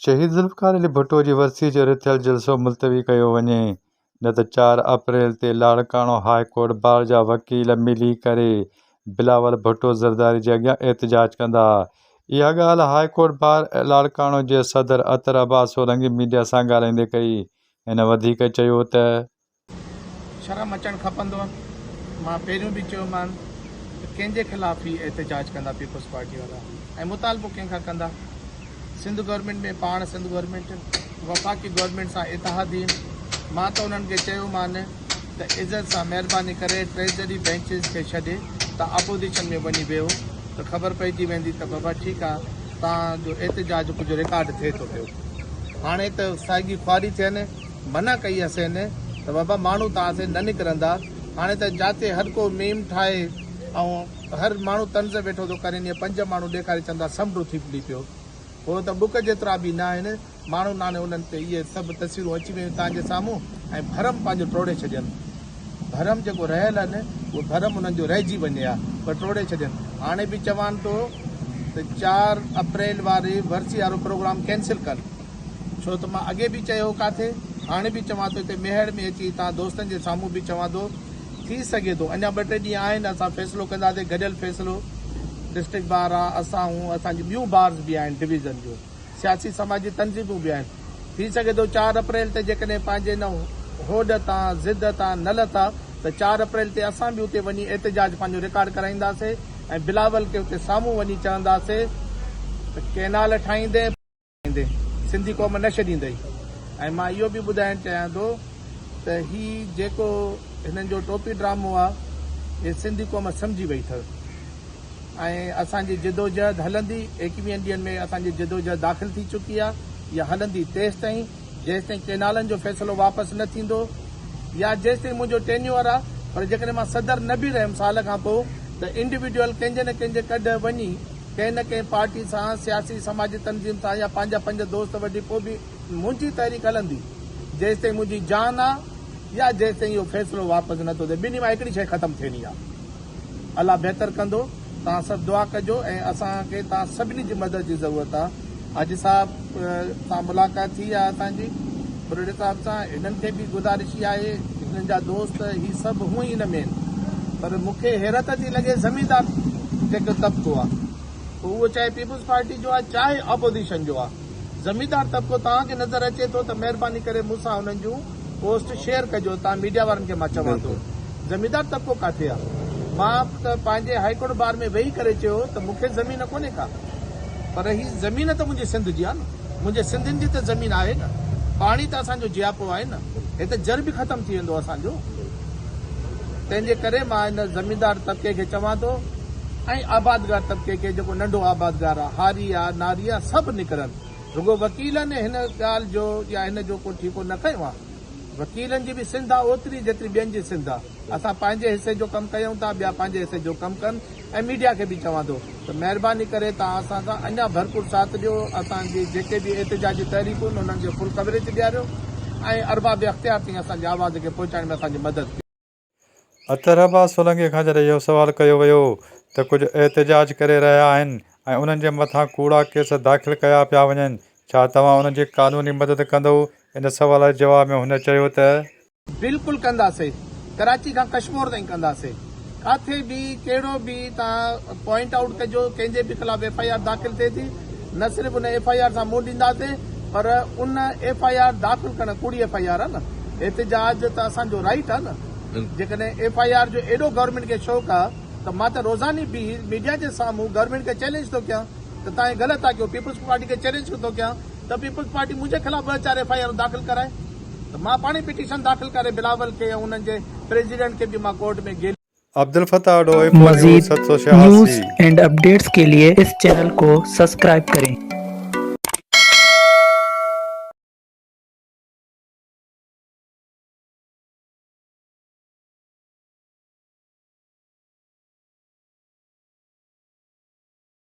शहीद ज़ुल्फ़िकार अली भुट्टो जी वरसी जो रिथियल जलसो मुलतवी कयो वञे, न त 4 अप्रैल ते लाड़काणो हाई कोर्ट बार जा वकील मिली करे बिलावल भुट्टो ज़रदारी जे अॻियां एहतिजाज कंदा। इहा ॻाल्हि हाई कोर्ट बार लाड़काणो जे सदर अतर अब्बास सोलंकी मीडिया सां ॻाल्हाईंदे कई। हिन वधीक चयो त शर्म अचणु खपंदो आहे। मां पहिरियों बि चयोमांनि त कंहिंजे ख़िलाफ़ ई एहतिजाज कंदा पीपल्स पार्टी वारा ऐं मुतालबो कंहिंखां कंदा। सिंध गवर्नमेंट में पाण सिंध गवर्नमेंट वफ़ाक़ी गवर्नमेंट सां इतिहादी। मां त उन्हनि खे चयोमांनि त इज़त सां महिरबानी करे ट्रेजरी बेंचिस खे छॾे तव्हां अपोजिशन में वञी वियो त ख़बर पइजी वेंदी त बाबा ठीकु आहे, तव्हांजो एहतिजाज कुझु रिकॉर्ड थिए थो पियो। हाणे त साॻी ख्वारी थियनि, मना कई असें त बाबा माण्हू तव्हांसे न निकिरंदा। हाणे त जिते हर को मीम ठाहे ऐं हर माण्हू तंज़ वेठो थो करे, ईअं 5 माण्हू ॾेखारे चवंदा समुंड थी फुली पियो। उहो त बुक जेतिरा बि न आहिनि माण्हू नाने उन्हनि ते इहे सभु तस्वीरूं अची वियूं तव्हांजे साम्हूं ऐं भरम पंहिंजो टोड़े छॾियनि। भरम जेको रहियल आहिनि उहो भरम उन्हनि जो रहिजी वञे आहे, पर टोड़े छॾियनि। हाणे बि चवान थो त 4 अप्रैल वारी वरसी वारो प्रोग्राम कैंसिल कर, छो त मां अॻे बि चयो किथे, हाणे बि चवां थो हिते मेहर में अची तव्हां दोस्तनि जे साम्हूं बि चवां थो थी सघे थो अञा 2-3 ॾींहं आहिनि, असां फ़ैसिलो कंदासीं, गॾियल फ़ैसिलो। डिस्ट्रिक्ट बार आहे, असां हूं असांजी ॿियूं बार्स बि आहिनि डिवीज़न जो, सियासी समाजी तंज़ीमूं बि आहिनि। थी सघे थो 4 अप्रैल ते जेकॾहिं पंहिंजे न होड तां ज़िद तां न लथा त 4 अप्रैल ते असां बि उते वञी एहतिजाज पंहिंजो रिकॉर्ड कराईंदासीं ऐं बिलावल खे उते साम्हूं वञी चवंदासीं त केनाल ठाहींदे सिंधी क़ौम न छॾींदई। ऐं मां इहो बि ॿुधाइणु चाहियां थो त हीउ जेको हिननि जो टोपी ड्रामो आहे, हे सिंधी क़ौम सम्झी वई अथव ऐं असांजी जिदोजहद हलंदी। 21 ॾींहंनि में असांजी जिदोजहद दाख़िल थी चुकी आहे, इहा हलंदी तेसि ताईं जेसिताईं केनालनि जो फ़ैसिलो वापसि न थींदो या जेसिताईं मुंहिंजो टेन्योर आहे। पर जेकॾहिं मां सदर न बि रहियुमि साल खां पोइ त इंडिविजुअल कंहिंजे न कंहिंजे कॾ वञी कंहिं न कंहिं पार्टी सां सियासी समाजी तंज़ीम सां या पंहिंजा 5 दोस्त वठी पोइ बि मुंहिंजी तहरीक हलंदी जेसिताईं मुंहिंजी जान आहे या जेसिताईं इहो फ़ैसिलो वापसि नथो थिए। ॿिन्ही मां हिकिड़ी शइ ख़तमु थियणी आहे। अलाह बहितर कंदो, तव्हां सभु दुआ कजो ऐं असांखे तव्हां सभिनी जी मदद जी ज़रूरत आहे। हाजी साहब सां मुलाक़ात थी आहे असांजी, बुरड़े साहब सां। हिननि खे बि गुज़ारिश इहा आहे, हिननि जा दोस्त ही सभु हूअं ई न में आहिनि, पर मूंखे हैरत थी लॻे ज़मींदार जेको तबिको आहे उहो चाहे पीपुल्स पार्टी जो आहे चाहे अपोजिशन जो आहे, ज़मींदार तबिको तव्हांखे नज़र अचे थो त महिरबानी करे मूंसां हुननि जूं पोस्ट शेयर कजो। तव्हां मीडिया वारनि खे मां चवां थो ज़मींदार तबिको किथे आहे। मां त पंहिंजे हाईकोर्ट बार में वेही करे चयो त मूंखे ज़मीन कोन्हे का, पर ही ज़मीन त मुंहिंजे सिंध जी आहे न, मुंहिंजे सिंधियुनि जी त ज़मीन आहे न, पाणी त असांजो जियापो आहे न, हे त जर बि ख़तमु थी वेंदो असांजो। तंहिंजे करे मां हिन ज़मींदार तबिके खे चवां थो ऐं आबादगार तबिके खे, जेको नंढो आबादगार आहे, हारी आहे, नारी आहे, सभु निकिरनि। रुगो वकीलनि हिन ॻाल्हि जो या हिन जो को ठीको न कयो आहे। वकीलनि जी बि सिंध आहे ओतिरी जेतिरी ॿियनि जी सिंध आहे। असां पंहिंजे हिसे जो कमु कयूं था, ॿिया पंहिंजे हिसे जो कमु कनि। ऐं मीडिया खे बि चवां थो त महिरबानी करे तव्हां असां सां अञा भरपूर साथ ॾियो, असांजी जेके बि एहतिजाजी तहरीकूं आहिनि उन्हनि जो फुल कवरेज ॾियारियो ऐं अरबाब इख्तियार ताईं असांजी आवाज़ खे पहुचाइण में असांजी मदद कयो। अतर अब्बास सोलंकी खां जॾहिं इहो सुवालु कयो वियो त कुझु एहतिजाज करे रहिया आहिनि ऐं उन्हनि जे मथां कूड़ा केस दाख़िल कया पिया वञनि, छा तव्हां उन्हनि जी क़ानूनी मदद कंदो? इन सवाल जे जवाब में हुन चयो त बिल्कुलु कंदासीं, कराची खां कश्मीर ताईं कंदासीं। काथे बि कहिड़ो बि तव्हां पॉइंट आउट कजो, कंहिंजे बि ख़िलाफ़ FIR दाख़िल थिए थी, न सिर्फ़ु उन FIR सां मुंहुं ॾींदासीं, पर उन FIR दाख़िल करणु कूड़ी FIR आहे न। एहतिजाज त असांजो राइट आहे न। जेकॾहिं FIR जो एॾो गवर्नमेंट खे शौक़ु आहे त मां त रोज़ानी बि मीडिया जे साम्हूं गवर्नमेंट खे चैलेंज थो कयां त तव्हां हे ग़लति आहे, कयो पीपुल्स पार्टी खे चैलेंज थो कयां त पीपुल्स पार्टी मुंहिंजे ख़िलाफ़ 2-4 FIR दाख़िल कराए त मां पाण ई पिटीशन दाख़िल करे बिलावल खे ऐं उन्हनि जे प्रेसिडेंट खे बि मां कोर्ट में गेल। अब्दुल फताह मज़ीद न्यूज़ एंड अपडेट्स के लिए इस चैनल को सब्सक्राइब करें।